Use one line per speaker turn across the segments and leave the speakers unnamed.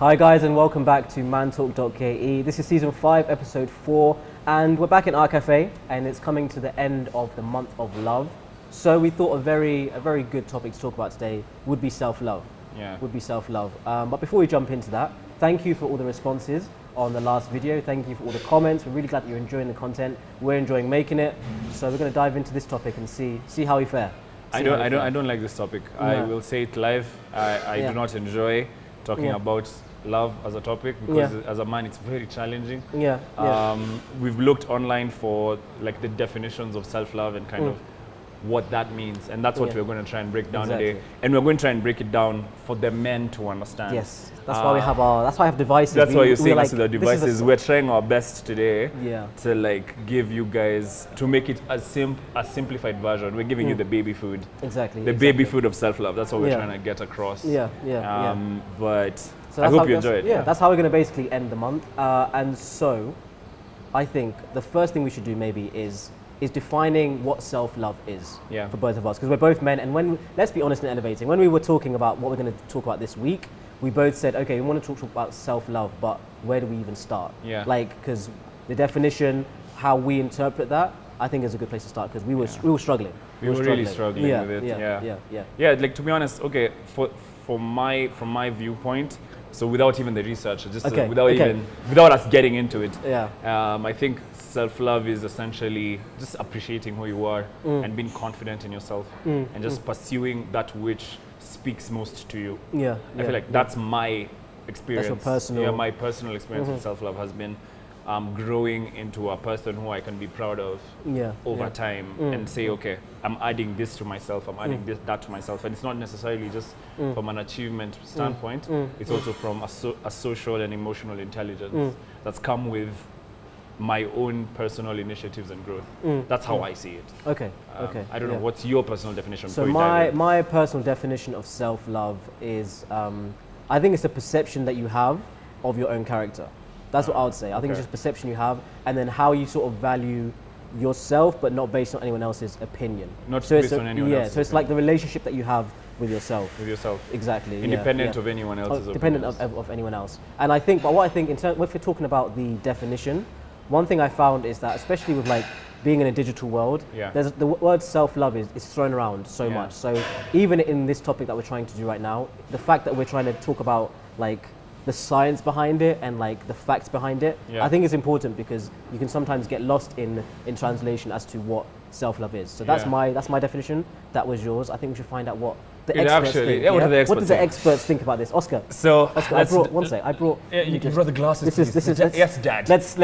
Hi guys, and welcome back to mantalk.ke. This is season 5, episode 4, and we're back in Art Caffe, and it's coming to the end of the month of love. So we thought a very good topic to talk about today would be self-love. But before we jump into that, thank you for all the responses on the last video. Thank you for all the comments. We're really glad that you're enjoying the content. We're enjoying making it. So we're going to dive into this topic and see how we fare.
I don't like this topic. No. I will say it live. I do not enjoy talking about love as a topic because as a man it's very challenging. We've looked online for like the definitions of self-love and kind of what that means, and that's what we're going to try and break down today. And we're going to try and break it down for the men to understand.
Yes, that's why we have that's why I have devices.
That's why you're seeing us with the devices. We're trying our best today to like give you guys, to make it a simplified version. We're giving you the baby food. The baby food of self-love. That's what we're trying to get across. But so I hope you enjoy it.
That's how we're going to basically end the month. And so I think the first thing we should do maybe is defining what self-love is for both of us, because we're both men. And let's be honest and elevating, when we were talking about what we're going to talk about this week, we both said, okay, we want to talk about self-love, but where do we even start? Because the definition, how we interpret that, I think is a good place to start, because we were struggling.
We were really struggling with it. Like, to be honest, okay, from my viewpoint, so without even the research, just without us getting into it, I think self-love is essentially just appreciating who you are and being confident in yourself and just pursuing that which speaks most to you. I feel like that's my experience.
That's your personal.
My personal experience with self-love has been growing into a person who I can be proud of over time and say, okay, I'm adding this to myself, I'm adding that to myself. And it's not necessarily just from an achievement standpoint, it's also from a social and emotional intelligence that's come with my own personal initiatives and growth. That's how I see it.
Okay.
I don't know, what's your personal definition?
So my personal definition of self-love is, I think it's a perception that you have of your own character. That's what I would say. I think it's just perception you have, and then how you sort of value yourself, but not based on anyone else's opinion.
Based on anyone else's
so it's like the relationship that you have with yourself. Exactly.
Independent of anyone else's
dependent of anyone else. And I think, but what I think, if we're talking about the definition, one thing I found is that, especially with like being in a digital world, there's the word self-love is thrown around so much. So even in this topic that we're trying to do right now, the fact that we're trying to talk about like the science behind it and like the facts behind it, I think is important, because you can sometimes get lost in translation as to what self-love is. So that's my definition. That was yours. I think we should find out what the experts think. What do the experts think about this? Oscar, I brought
you brought the glasses.
This is
yes, Dad.
Let's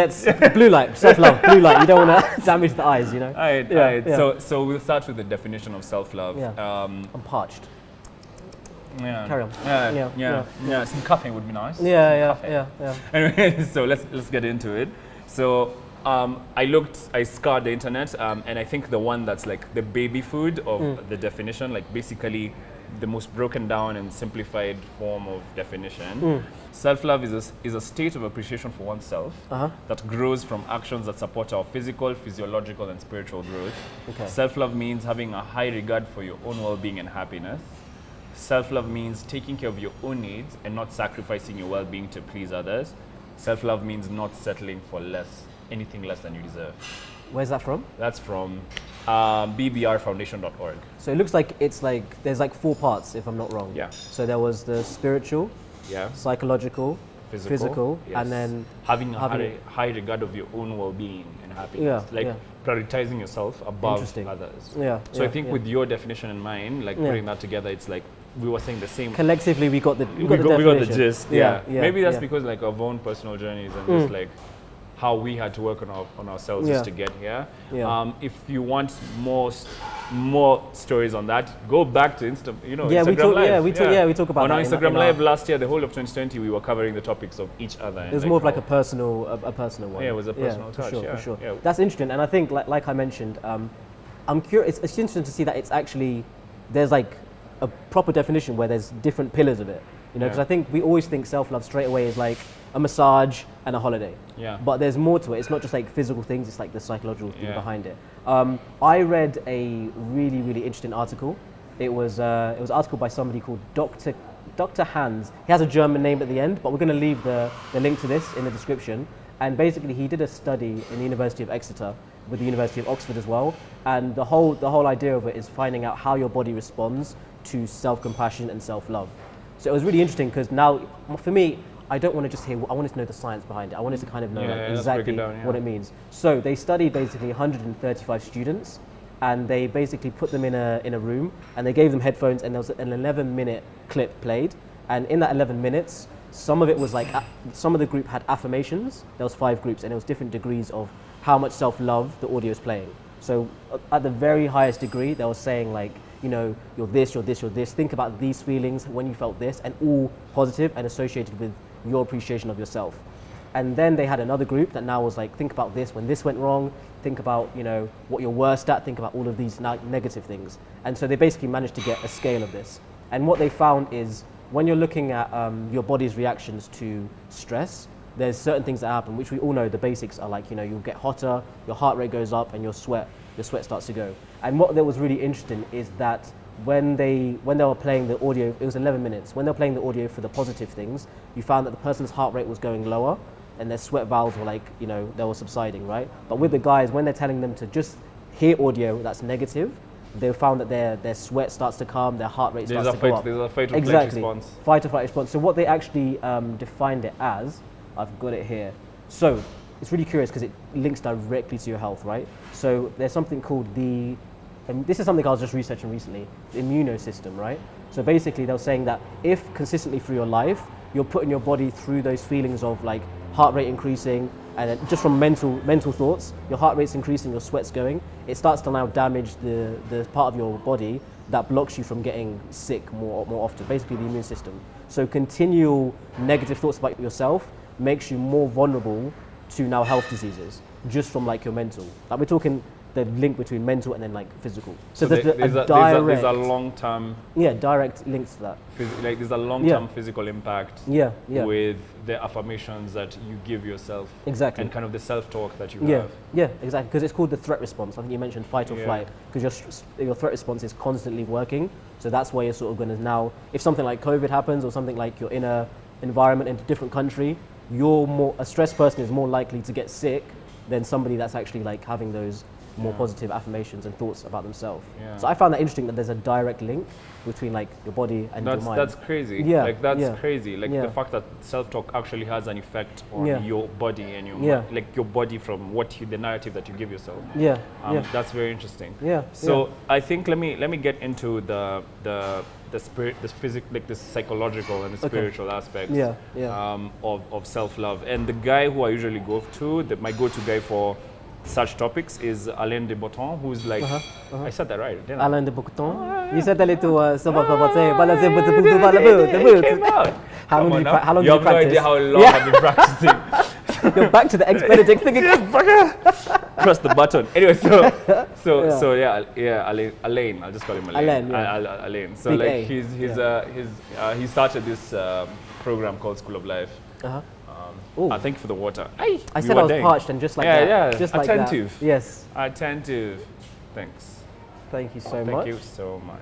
blue light, self-love, blue light. You don't want to damage the eyes, you know.
All right. So we'll start with the definition of self-love.
I'm parched.
Carry on. Some coffee would be nice. Anyway, so let's get into it. So I scoured the internet, and I think the one that's like the baby food of the definition, like basically the most broken down and simplified form of definition. Self-love is a state of appreciation for oneself that grows from actions that support our physical, physiological, and spiritual growth. Self-love means having a high regard for your own well-being and happiness. Self-love means taking care of your own needs and not sacrificing your well-being to please others. Self-love means not settling for anything less than you deserve.
Where's that from?
That's from bbrfoundation.org.
So it looks like there's like 4 parts, if I'm not wrong. So there was the spiritual, psychological, physical, and then
having a high regard of your own well-being and happiness. Prioritizing yourself above others. So I think with your definition in mind, like putting that together, it's like we were saying the same.
Collectively, we got the
gist. Maybe that's because like of our own personal journeys and just like how we had to work on ourselves just to get here. If you want more stories on that, go back to Instagram Live.
We talk about
on
that
our Instagram Live last year. The whole of 2020, we were covering the topics of each other.
It was more of like a personal one.
Yeah, it was a personal touch.
For sure. That's interesting, and I think like I mentioned, I'm curious. It's interesting to see that it's actually there's like a proper definition where there's different pillars of it. You know, because I think we always think self-love straight away is like a massage and a holiday. But there's more to it. It's not just like physical things, it's like the psychological thing behind it. I read a really interesting article. It was an article by somebody called Dr. Dr. Hans. He has a German name at the end, but we're going to leave the link to this in the description. And basically, he did a study in the University of Exeter with the University of Oxford as well. And the whole idea of it is finding out how your body responds to self-compassion and self-love. So it was really interesting because now, for me, I don't want to just hear, I wanted to know the science behind it. I wanted to kind of know exactly what it means. So they studied basically 135 students, and they basically put them in a room, and they gave them headphones, and there was an 11-minute clip played. And in that 11 minutes, some of it was like, some of the group had affirmations. There was 5 groups, and it was different degrees of how much self-love the audio is playing. So at the very highest degree, they were saying like, you know, you're this, you're this, you're this. Think about these feelings when you felt this, and all positive and associated with your appreciation of yourself. And then they had another group that now was like, think about this when this went wrong. Think about, you know, what you're worst at. Think about all of these negative things. And so they basically managed to get a scale of this. And what they found is when you're looking at your body's reactions to stress, there's certain things that happen, which we all know the basics are like, you know, you'll get hotter, your heart rate goes up, and your sweat starts to go. And what that was really interesting is that when they were playing the audio, it was 11 minutes, when they were playing the audio for the positive things, you found that the person's heart rate was going lower and their sweat valves were like, you know, they were subsiding, right? But with the guys, when they're telling them to just hear audio that's negative, they found that their sweat starts to calm, their heart rate starts to go up.
There's a fight or flight response.
Fight or flight response. So what they actually defined it as, I've got it here. So it's really curious because it links directly to your health, right? So there's something called and this is something I was just researching recently, the immunosystem, right? So basically they were saying that if consistently through your life, you're putting your body through those feelings of like heart rate increasing, and then just from mental thoughts, your heart rate's increasing, your sweat's going, it starts to now damage the part of your body that blocks you from getting sick more often, basically the immune system. So continual negative thoughts about yourself makes you more vulnerable to now health diseases, just from like your mental. Like we're talking the link between mental and then like physical. So there's a
long-term...
Yeah, direct links to that.
There's a long-term physical impact with the affirmations that you give yourself.
Exactly.
And kind of the self-talk that you have.
Yeah, exactly, because it's called the threat response. I think you mentioned fight or flight, because your threat response is constantly working. So that's why you're sort of going to now, if something like COVID happens or something like you're in a environment in a different country, a stressed person is more likely to get sick than somebody that's actually like having those more positive affirmations and thoughts about themselves. Yeah. So I found that interesting that there's a direct link between like your body and your mind.
That's crazy.
Yeah.
Like that's crazy. Like the fact that self-talk actually has an effect on your body and your like your body from the narrative that you give yourself. That's very interesting. So I think let me get into the spirit, the physical, like the psychological and the spiritual aspects of self-love. And the guy who I usually go to, my go-to guy for such topics is Alain de Botton, who's like, I said that right, didn't I?
Alain de Botton? You said that little
it came out. How long did you practice? You have no idea how long I've been practicing.
Go back to the ex-Benedict thing again.
Press the button. Anyway, so Alain. I'll just call him Alain. Alain. So like he started this program called School of Life. Thank you for the water.
I said I was parched and just like that. Just like
attentive.
That. Yes.
Attentive. Thanks.
Thank you so much.
Thank you so much.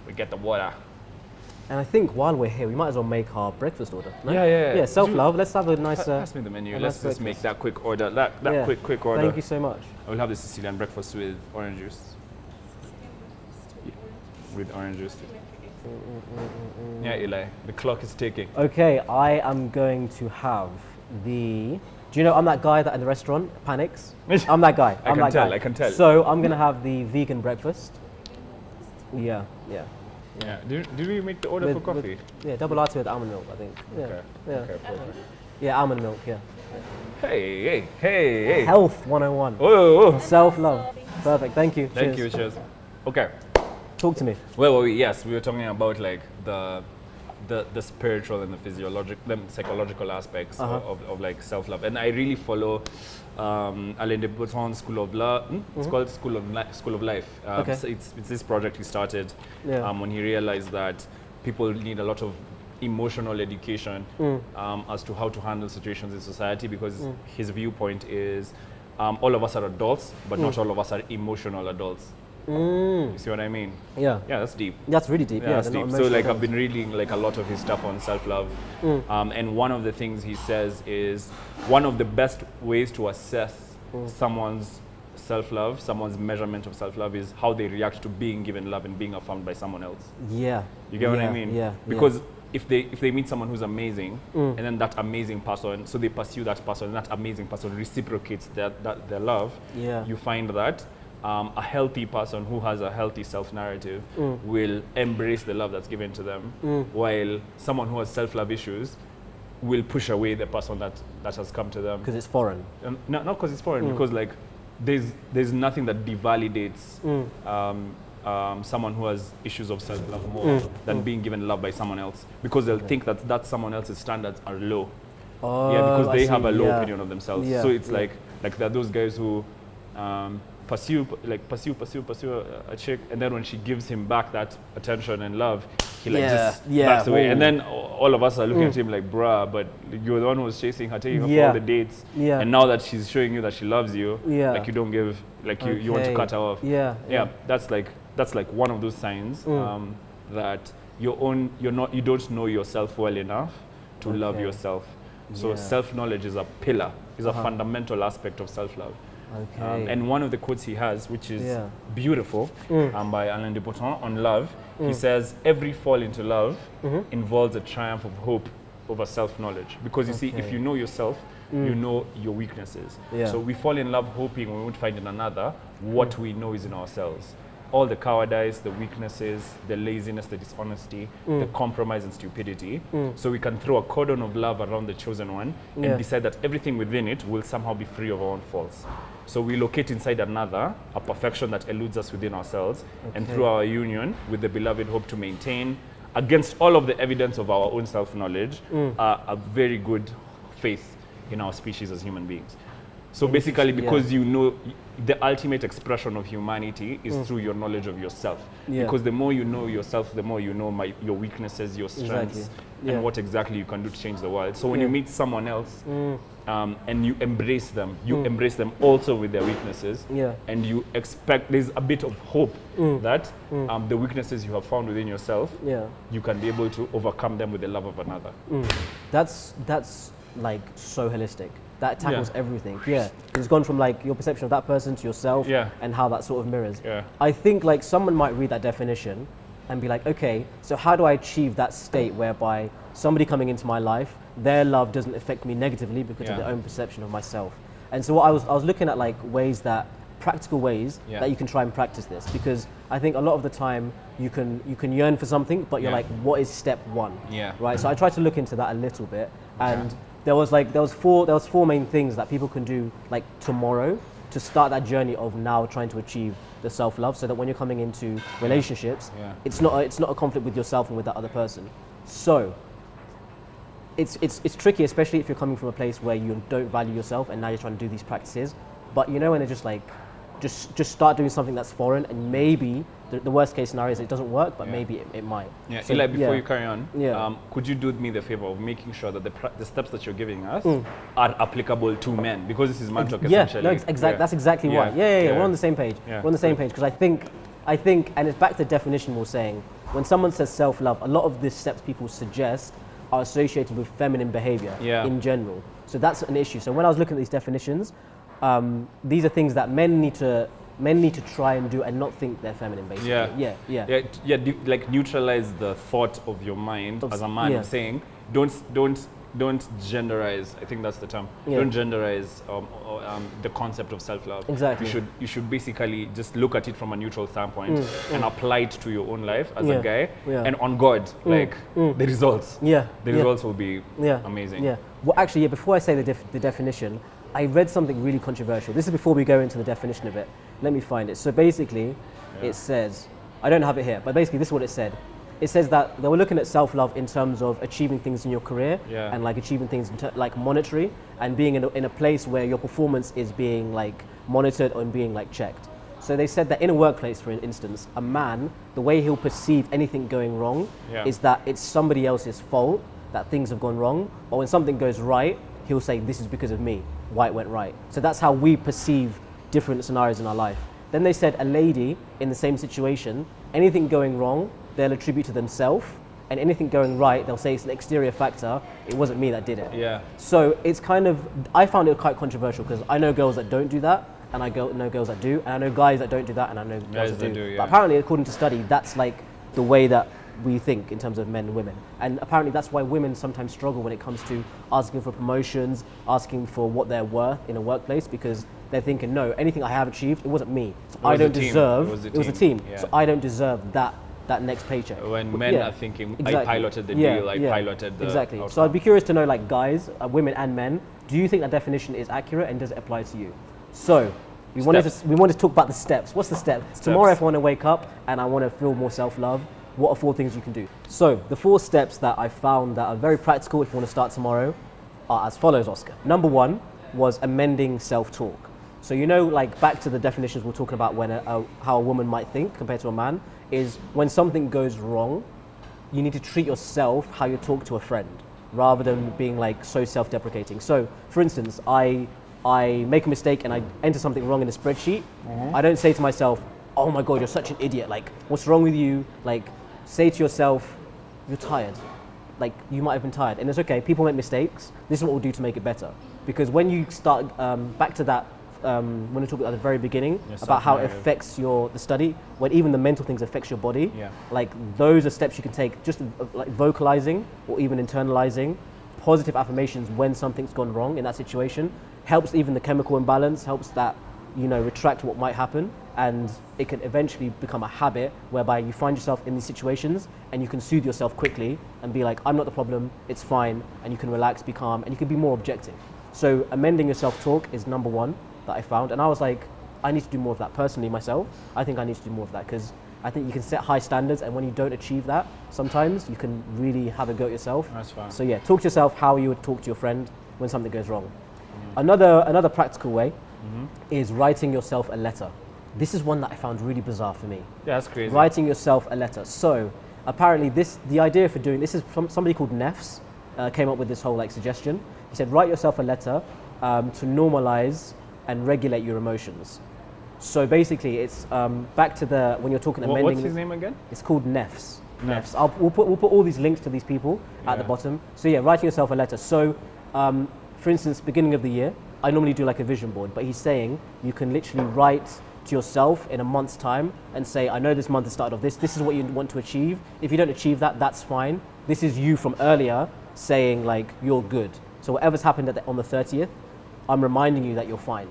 We get the water.
And I think while we're here, we might as well make our breakfast order. No?
Yeah.
Self-love. Let's have a nice.
Pass me the menu. Let's just make that quick order. That quick order.
Thank you so much.
I will have the Sicilian breakfast with orange juice. With orange juice. Yeah, Eli, the clock is ticking.
Okay, I am going to have do you know I'm that guy that in the restaurant panics? I'm that guy.
I can tell.
So I'm going to have the vegan breakfast. Yeah.
Did we make the order for coffee?
Double latte with almond milk, I think.
Okay, perfect.
Yeah, almond milk,
Hey.
Health 101.
Oh.
Self-love. Perfect, thank you.
Thank you, cheers. Okay.
Talk to me.
Well, yes, we were talking about like the spiritual and the psychological aspects of like self-love, and I really follow Alain de Botton's School of Love. It's called School of Life. So it's this project he started when he realized that people need a lot of emotional education as to how to handle situations in society, because his viewpoint is all of us are adults, but not all of us are emotional adults. You see what I mean?
Yeah.
Yeah, that's deep.
That's really deep. Yeah,
that's deep. So like I've been reading like a lot of his stuff on self-love, and one of the things he says is one of the best ways to assess someone's self-love, someone's measurement of self-love is how they react to being given love and being affirmed by someone else.
Yeah.
You get what I mean?
Yeah.
Because if they meet someone who's amazing, and then that amazing person, so they pursue that person, and that amazing person reciprocates their love, you find that a healthy person who has a healthy self-narrative will embrace the love that's given to them, while someone who has self-love issues will push away the person that has come to them.
Because it's foreign.
Not because it's foreign, because like there's nothing that devalidates someone who has issues of self-love more than being given love by someone else, because they'll think that someone else's standards are low. Because they have a low opinion of themselves. So it's like there are those guys who pursue a chick, and then when she gives him back that attention and love, he like just backs away. And then all of us are looking at him like, bruh, but you're the one who was chasing her, taking her for all the dates, and now that she's showing you that she loves you, like you don't give, like you want to cut her off. That's like one of those signs that you don't know yourself well enough to love yourself. So self-knowledge is a pillar, is a fundamental aspect of self-love. And one of the quotes he has, which is beautiful, by Alain de Botton on love, he says, every fall into love involves a triumph of hope over self-knowledge. Because you see, if you know yourself, you know your weaknesses. So we fall in love hoping we won't find in another what we know is in ourselves. All the cowardice, the weaknesses, the laziness, the dishonesty, the compromise and stupidity. So we can throw a cordon of love around the chosen one and decide that everything within it will somehow be free of our own faults. So we locate inside another a perfection that eludes us within ourselves, and through our union with the beloved hope to maintain, against all of the evidence of our own self-knowledge, a very good faith in our species as human beings. So basically, because you know the ultimate expression of humanity is through your knowledge of yourself. Because the more you know yourself, the more you know your weaknesses, your strengths, and what exactly you can do to change the world. So when you meet someone else and you embrace them also with their weaknesses, and you expect, there's a bit of hope that the weaknesses you have found within yourself, you can be able to overcome them with the love of another.
That's like so holistic. That tackles everything. It's gone from like your perception of that person to yourself, and how that sort of mirrors. I think like someone might read that definition and be like, okay, so how do I achieve that state whereby somebody coming into my life, their love doesn't affect me negatively because of their own perception of myself? And so what I was looking at like practical ways that you can try and practice this, because I think a lot of the time you can yearn for something, but you're like, what is step one? Right. So I tried to look into that a little bit, and there was four main things that people can do like tomorrow to start that journey of now trying to achieve the self-love, so that when you're coming into relationships, it's not a conflict with yourself and with that other person. So it's tricky, especially if you're coming from a place where you don't value yourself and now you're trying to do these practices. But you know, when they're just like, just start doing something that's foreign, and maybe the worst case scenario is it doesn't work, but maybe it might.
So Eli, before you carry on, could you do me the favor of making sure that the steps that you're giving us are applicable to men? Because this is man talk essentially.
That's exactly why. We're on the same page. We're on the same page, because I think, and it's back to the definition we were saying, when someone says self-love, a lot of the steps people suggest are associated with feminine behavior in general. So that's an issue. So when I was looking at these definitions, these are things that men need to try and do and not think they're feminine, basically.
Like neutralize the thought of your mind as a man saying, don't genderize. I think that's the term. Don't genderize the concept of self-love.
Exactly.
You should basically just look at it from a neutral standpoint and apply it to your own life as a guy, and on God, like the results. The results will be amazing.
Well, actually, before I say the definition, I read something really controversial. This is before we go into the definition of it. Let me find it. So basically, it says, I don't have it here, but basically this is what it said. It says that they were looking at self-love in terms of achieving things in your career and like achieving things like monetary, and being in a place where your performance is being like monitored and being like checked. So they said that in a workplace, for instance, a man, the way he'll perceive anything going wrong is that it's somebody else's fault that things have gone wrong, or when something goes right, he'll say, this is because of me, why it went right. So that's how we perceive different scenarios in our life. Then they said a lady in the same situation, anything going wrong, they'll attribute to themselves, and anything going right, they'll say it's an exterior factor. It wasn't me that did it.
Yeah.
So it's kind of, I found it quite controversial because I know girls that don't do that, and I know girls that do, and I know guys that don't do that, and I know guys that do.
Yeah.
But apparently, according to study, that's like the way that we think in terms of men and women. And apparently that's why women sometimes struggle when it comes to asking for promotions, asking for what they're worth in a workplace, because they're thinking, no, anything I have achieved, it wasn't me. So I don't deserve, it was a team. Yeah. So I don't deserve that next paycheck.
When men are thinking, exactly. I piloted the deal, I piloted the
Exactly.
outcome.
So I'd be curious to know, like guys, women and men, do you think that definition is accurate and does it apply to you? So we wanted to talk about the steps. What's the steps? Tomorrow if I want to wake up and I want to feel more self-love, what are 4 things you can do? So the 4 steps that I found that are very practical if you want to start tomorrow are as follows, Oscar. Number 1 was amending self-talk. So like back to the definitions we're talking about when how a woman might think compared to a man, is when something goes wrong, you need to treat yourself how you talk to a friend, rather than being like so self-deprecating. So for instance, I make a mistake and I enter something wrong in a spreadsheet. I don't say to myself, oh my God, you're such an idiot. Like, what's wrong with you? Like, say to yourself, you're tired. Like, you might have been tired. And it's okay, people make mistakes. This is what we'll do to make it better. Because when you start, back to that, when we talked at the very beginning, about how it affects the study, when even the mental things affects your body, like those are steps you can take, just like vocalizing or even internalizing positive affirmations when something's gone wrong in that situation, helps even the chemical imbalance, helps that, retract what might happen, and it can eventually become a habit whereby you find yourself in these situations and you can soothe yourself quickly and be like, I'm not the problem, it's fine, and you can relax, be calm, and you can be more objective. So amending your self-talk is number 1 that I found, and I was like, I need to do more of that personally myself. I think I need to do more of that because I think you can set high standards, and when you don't achieve that, sometimes you can really have a go at yourself.
That's fine.
So yeah, talk to yourself how you would talk to your friend when something goes wrong. Another practical way is writing yourself a letter. This is one that I found really bizarre for me.
Yeah, that's crazy.
Writing yourself a letter. So apparently the idea for doing this is from somebody called Neffs came up with this whole like suggestion. He said, write yourself a letter to normalize and regulate your emotions. So basically it's back to when you're talking amending.
What's his name again?
It's called Neffs. Neffs. We'll put all these links to these people at the bottom. So yeah, writing yourself a letter. So for instance, beginning of the year, I normally do like a vision board, but he's saying you can literally write to yourself in a month's time and say, I know this month has started off this is what you want to achieve. If you don't achieve that, that's fine. This is you from earlier saying like, you're good. So whatever's happened on the 30th, I'm reminding you that you're fine.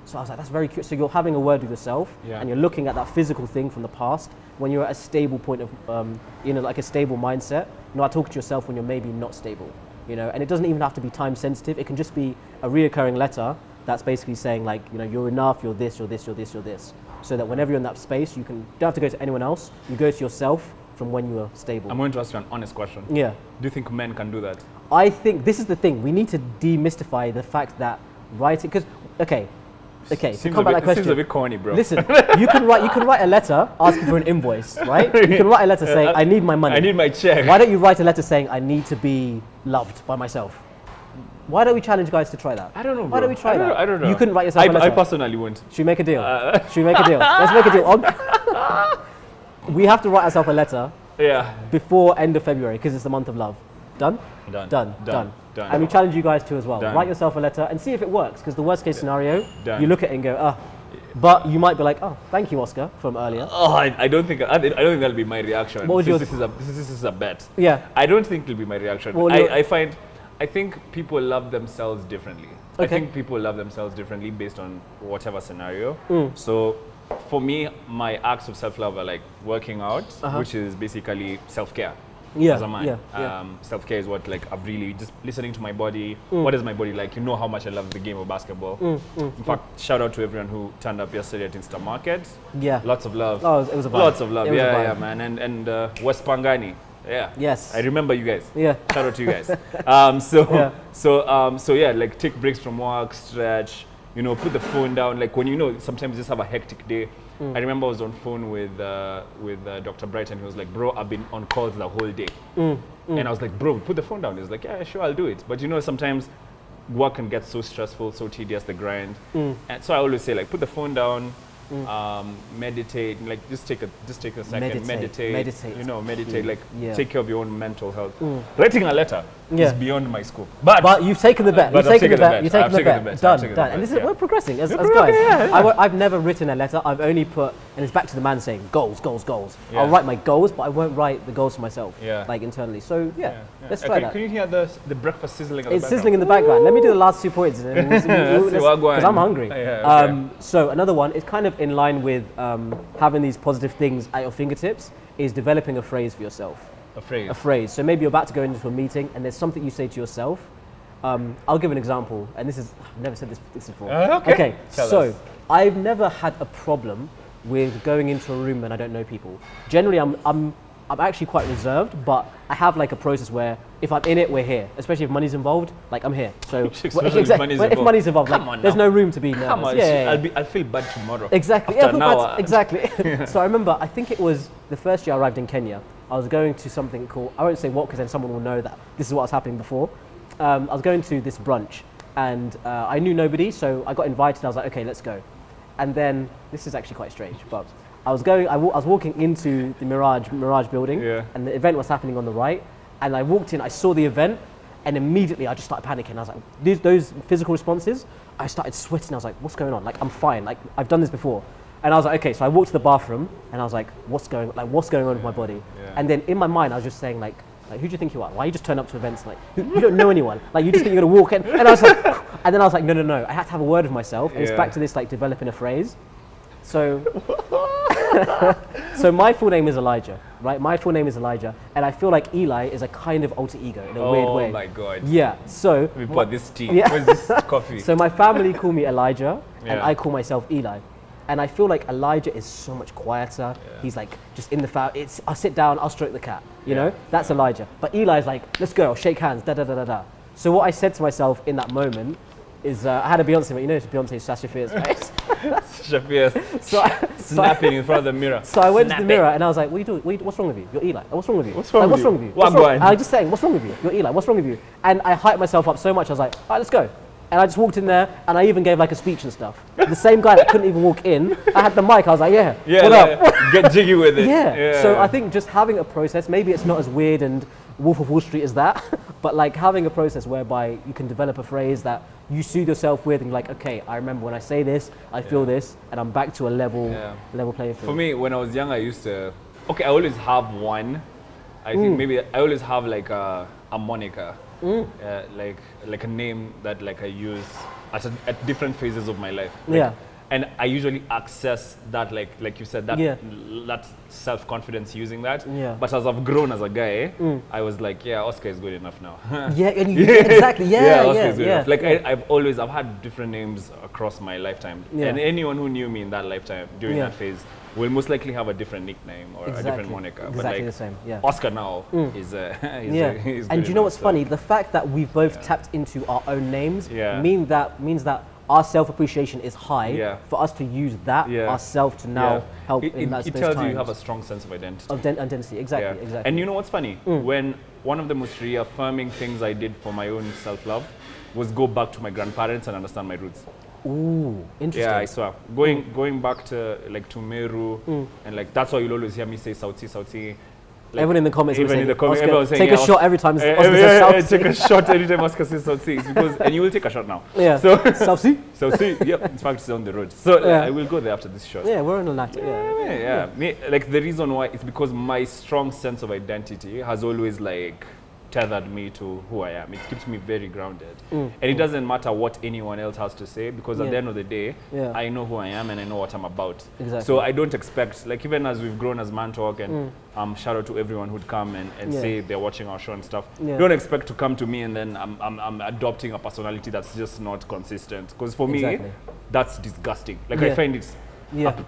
So I was like, that's very curious. So you're having a word with yourself and you're looking at that physical thing from the past when you're at a stable point of, like a stable mindset. Not talking to yourself when you're maybe not stable, and it doesn't even have to be time sensitive. It can just be a reoccurring letter that's basically saying like, you're enough, you're this, you're this, you're this, you're this. So that whenever you're in that space, you don't have to go to anyone else. You go to yourself from when you were stable.
I'm going to ask you an honest question.
Yeah.
Do you think men can do that?
I think this is the thing. We need to demystify the fact that writing, because, okay, to come back to that question.
Seems a bit corny, bro.
Listen, you can write a letter asking for an invoice, right? You can write a letter saying, I need my money.
I need my check.
Why don't you write a letter saying, I need to be loved by myself? Why don't we challenge guys to try that?
I don't know, bro.
Why don't we try that?
I don't know.
You couldn't write yourself a letter.
I personally wouldn't.
Should we make a deal? Should we make a deal? Let's make a deal. We have to write ourselves a letter before end of February because it's the month of love. Done? Done. And we challenge you guys to as well. Done. Write yourself a letter and see if it works, because the worst case scenario, you look at it and go, but you might be like, oh, thank you, Oscar, from earlier.
Oh, I don't think that'll be my reaction. What was yours? This is a bet.
Yeah.
I don't think it'll be my reaction. I think people love themselves differently. Okay. I think people love themselves differently based on whatever scenario. So for me, my acts of self-love are like working out, which is basically self-care. As a man. Self-care is what like I've really just listening to my body. What is my body like? You know how much I love the game of basketball. In fact, shout out to everyone who turned up yesterday at Insta Market. Yeah. Lots of love.
Oh, it was a vibe.
Lots of love. Yeah, man. And West Pangani. Yeah.
Yes.
I remember you guys.
Yeah.
Shout out to you guys. So like take breaks from work, stretch, put the phone down. Like when sometimes you just have a hectic day. I remember I was on phone with Dr. Bright, and he was like, bro, I've been on calls the whole day. And I was like, bro, put the phone down. He was like, yeah, sure, I'll do it. But sometimes work can get so stressful, so tedious, the grind. And so I always say, like, put the phone down, meditate, like just take a second, meditate. You know, meditate, like take care of your own mental health. Writing a letter is beyond my scope. But
you've taken the bet. You've taken the bet. You've taken the bet. Done. And this is, we're progressing as guys. I've never written a letter. I've only put, and it's back to the man saying goals. I'll write my goals, but I won't write the goals for myself, like internally. So let's try that.
Can you hear the breakfast sizzling?
It's sizzling in the background. Let me do the last 2 points, because I'm hungry. So another one is kind of in line with having these positive things at your fingertips is developing a phrase for yourself. A phrase. So maybe you're about to go into a meeting and there's something you say to yourself. I'll give an example, and I've never said this before. Okay. So I've never had a problem with going into a room and I don't know people. Generally, I'm actually quite reserved, but I have like a process where if I'm in it, we're here. Especially if money's involved, like I'm here. So if money's involved, like, there's no room to be nervous.
Come on, I'll feel bad tomorrow.
Exactly. Exactly. So I remember, I think it was the first year I arrived in Kenya. I was going to something called, I won't say what because then someone will know that this is what was happening before. I was going to this brunch and I knew nobody, so I got invited and I was like, okay, let's go. And then, this is actually quite strange, but I was walking into the Mirage building and the event was happening on the right, and I walked in, I saw the event, and immediately I just started panicking. I was like, those physical responses, I started sweating. I was like, what's going on? Like, I'm fine, like I've done this before. And I was like, okay, so I walked to the bathroom and I was like, what's going on with my body? And then in my mind, I was just saying like, who do you think you are? Why you just turn up to events like, you don't know anyone? Like, you just think you're gonna walk in? And I was like, and then I was like, no, I had to have a word with myself. And it's back to this like developing a phrase. So, so my full name is Elijah, right? My full name is Elijah, and I feel like Eli is a kind of alter ego in a weird way. Oh my
God.
Yeah, so.
We bought this tea. Where's this coffee?
So my family call me Elijah, and I call myself Eli. And I feel like Elijah is so much quieter. He's like just in the I'll sit down, I'll stroke the cat, you know? That's Elijah. But Eli's like, let's go, shake hands, da. So what I said to myself in that moment is, I had a Beyonce, but you know it's Beyonce, Sasha Fierce, right?
Sasha Fierce, snapping in front of the mirror.
So I went to the mirror and I was like, what are you doing? What's wrong with you? You're Eli. What's wrong with you?
What's wrong with you?
I was just saying, what's wrong with you? You're Eli. What's wrong with you? And I hyped myself up so much, I was like, all right, let's go. And I just walked in there and I even gave like a speech and stuff. The same guy that couldn't even walk in, I had the mic, I was like, what up?
Get jiggy with it.
So I think just having a process, maybe it's not as weird and Wolf of Wall Street as that, but like having a process whereby you can develop a phrase that you soothe yourself with and you're like, okay, I remember when I say this, I feel this, and I'm back to a level playing field.
For me, when I was young, I always have one. I think maybe I always have like a moniker. Like a name that like I use at different phases of my life. And I usually access that like you said, that self-confidence using that. But as I've grown as a guy, I was like, Oscar is good enough now.
Exactly.
Oscar is good enough. Like I've had different names across my lifetime. And anyone who knew me in that lifetime during that phase will most likely have a different nickname or a different moniker.
Exactly, but like the same.
Oscar now is good.
And do you know what's funny? The fact that we've both tapped into our own names means that our self-appreciation is high for us to use that ourselves to now help in that space.
It tells you you have a strong sense of identity.
Identity, exactly.
And you know what's funny? When one of the most reaffirming things I did for my own self-love was go back to my grandparents and understand my roots.
Ooh, interesting.
Yeah, I swear. Going back to like to Meru, and like that's why you'll always hear me say Sauti.
Like everyone in the comments,
everyone saying,
take a shot every time Oscar says Sauti.
Take a shot every time Oscar says Sauti, and you will take a shot now.
So Sauti.
Yep. In fact, it's on the road. So I will go there after this shot.
Yeah, we're on the Langata.
Like the reason why it's because my strong sense of identity has always like tethered me to who I am. It keeps me very grounded. And it doesn't matter what anyone else has to say, because at the end of the day, I know who I am and I know what I'm about.
Exactly.
So I don't expect, like even as we've grown as Man Talk, and shout out to everyone who'd come and say they're watching our show and stuff. Don't expect to come to me and then I'm adopting a personality that's just not consistent. Because for me, that's disgusting. Like I find it's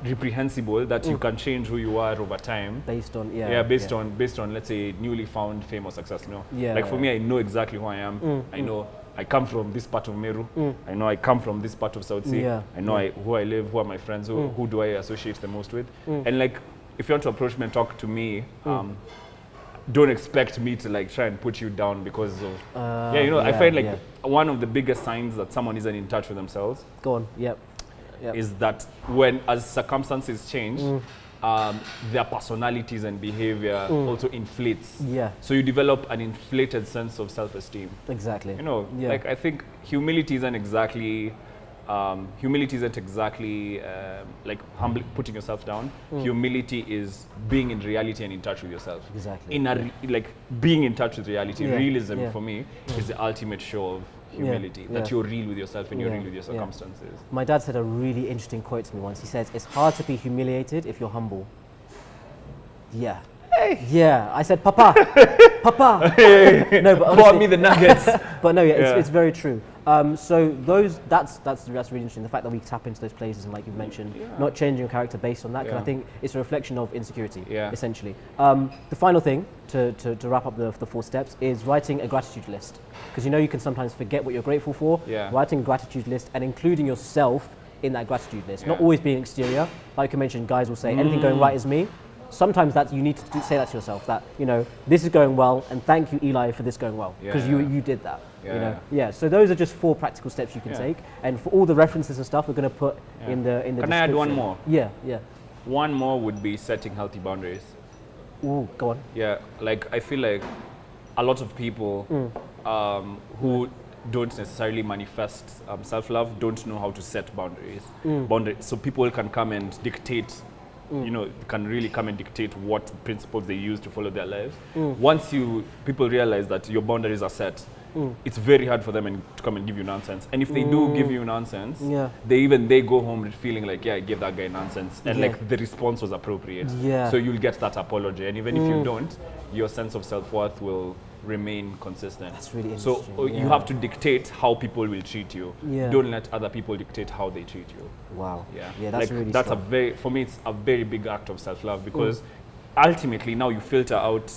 reprehensible that you can change who you are over time based on based on let's say newly found fame or success. Like for me, I know exactly who I am. I know I come from this part of Meru. I know I come from this part of South Sea. I know who I live, who are my friends, who do I associate the most with. And like if you want to approach me and talk to me, don't expect me to like try and put you down because of I find like one of the biggest signs that someone isn't in touch with themselves is that when as circumstances change, their personalities and behavior also inflates.
Yeah.
So you develop an inflated sense of self-esteem.
Exactly.
You know, like I think humility isn't exactly like humbly putting yourself down. Humility is being in reality and in touch with yourself.
Exactly.
Like being in touch with reality. Realism for me is the ultimate show of humility. That you're real with yourself and you're real with your circumstances.
My dad said a really interesting quote to me once. He says, "It's hard to be humiliated if you're humble." Yeah. Hey. Yeah, I said, Papa, Papa.
Hey.
No, but
pour me the nuggets.
But no, it's very true. So that's really interesting. The fact that we tap into those places and, like you've mentioned, not changing your character based on that, because I think it's a reflection of insecurity, essentially. The final thing to wrap up the 4 steps is writing a gratitude list, because you can sometimes forget what you're grateful for. Writing a gratitude list and including yourself in that gratitude list, not always being exterior. Like you mentioned, guys will say anything going right is me. Sometimes that you need to say that to yourself, that this is going well, and thank you, Eli, for this going well, because you did that. So those are just 4 practical steps you can take, and for all the references and stuff we're going to put in the
Can
description.
I add one more?
Yeah.
One more would be setting healthy boundaries.
Ooh, go on.
Yeah, like I feel like a lot of people who don't necessarily manifest self-love don't know how to set boundaries. So people can come and dictate, can really come and dictate what principles they use to follow their lives. Once people realize that your boundaries are set, it's very hard for them to come and give you nonsense. And if they do give you nonsense, they go home feeling like, I gave that guy nonsense, and like the response was appropriate. So you'll get that apology, and even if you don't, your sense of self-worth will remain consistent.
That's really interesting.
So you have to dictate how people will treat you. Don't let other people dictate how they treat you.
Wow.
Yeah,
that's really strong.
For me, it's a very big act of self-love, because ultimately now you filter out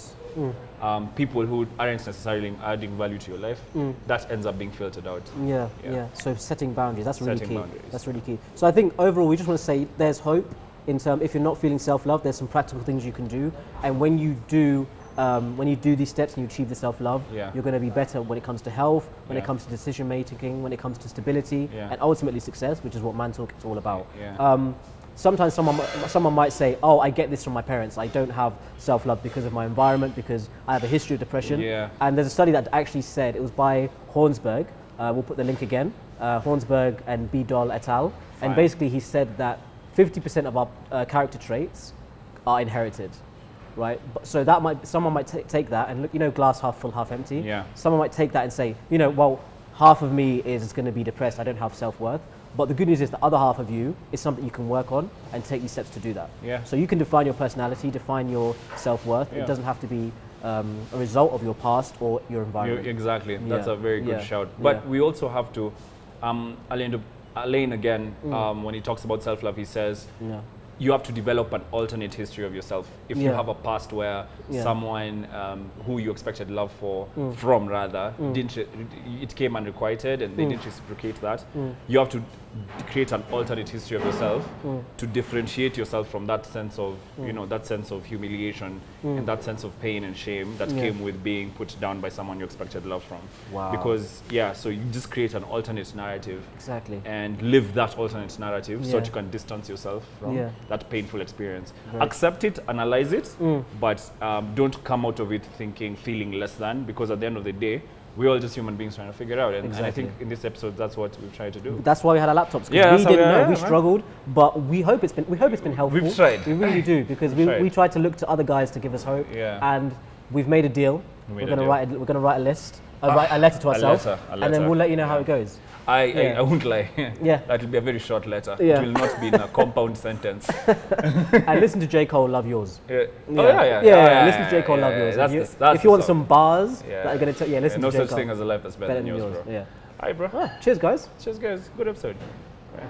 people who aren't necessarily adding value to your life. That ends up being filtered out.
So setting boundaries, that's really key. That's really key. So I think overall we just want to say there's hope in terms, if you're not feeling self-love, there's some practical things you can do, and when you do these steps and you achieve the self-love, you're going to be better when it comes to health, when it comes to decision making, when it comes to stability, and ultimately success, which is what Man Talk is all about. Sometimes someone might say, oh, I get this from my parents. I don't have self-love because of my environment, because I have a history of depression. And there's a study that actually said, it was by Horsburgh, we'll put the link again, Horsburgh and Bleidorn et al. And basically he said that 50% of our character traits are inherited. Right, so someone might take that and look, glass half full, half empty. Someone might take that and say, well, half of me is going to be depressed. I don't have self-worth. But the good news is the other half of you is something you can work on and take these steps to do that. So you can define your personality, define your self-worth. It doesn't have to be a result of your past or your environment.
Exactly. That's a very good shout. But we also have to, Alain again, when he talks about self-love, he says, you have to develop an alternate history of yourself. If you have a past where someone who you expected love from it came unrequited and they didn't reciprocate that, you have to create an alternate history of yourself to differentiate yourself from that sense of, that sense of humiliation and that sense of pain and shame that came with being put down by someone you expected love from. Because, so you just create an alternate narrative. And live that alternate narrative so that you can distance yourself from that painful experience. Accept it, analyze it, but don't come out of it feeling less than, because at the end of the day, we're all just human beings trying to figure it out. And I think in this episode, that's what we've tried to do.
That's why we had our laptops. We didn't know, we struggled, but we hope it's been helpful.
We've tried.
We really do, because we tried to look to other guys to give us hope. And we've made a deal. We're going to write a list. Write a letter to ourselves, and then we'll let you know how it goes.
I won't lie. That will be a very short letter. It will not be in a compound sentence.
And listen to J. Cole, Love Yours.
Listen
to J. Cole, Love Yours. If you want some bars that are going to tell listen to J. Cole.
No such thing as a life that's better than yours, bro.
All
right, bro.
Cheers, guys.
Good episode. Right.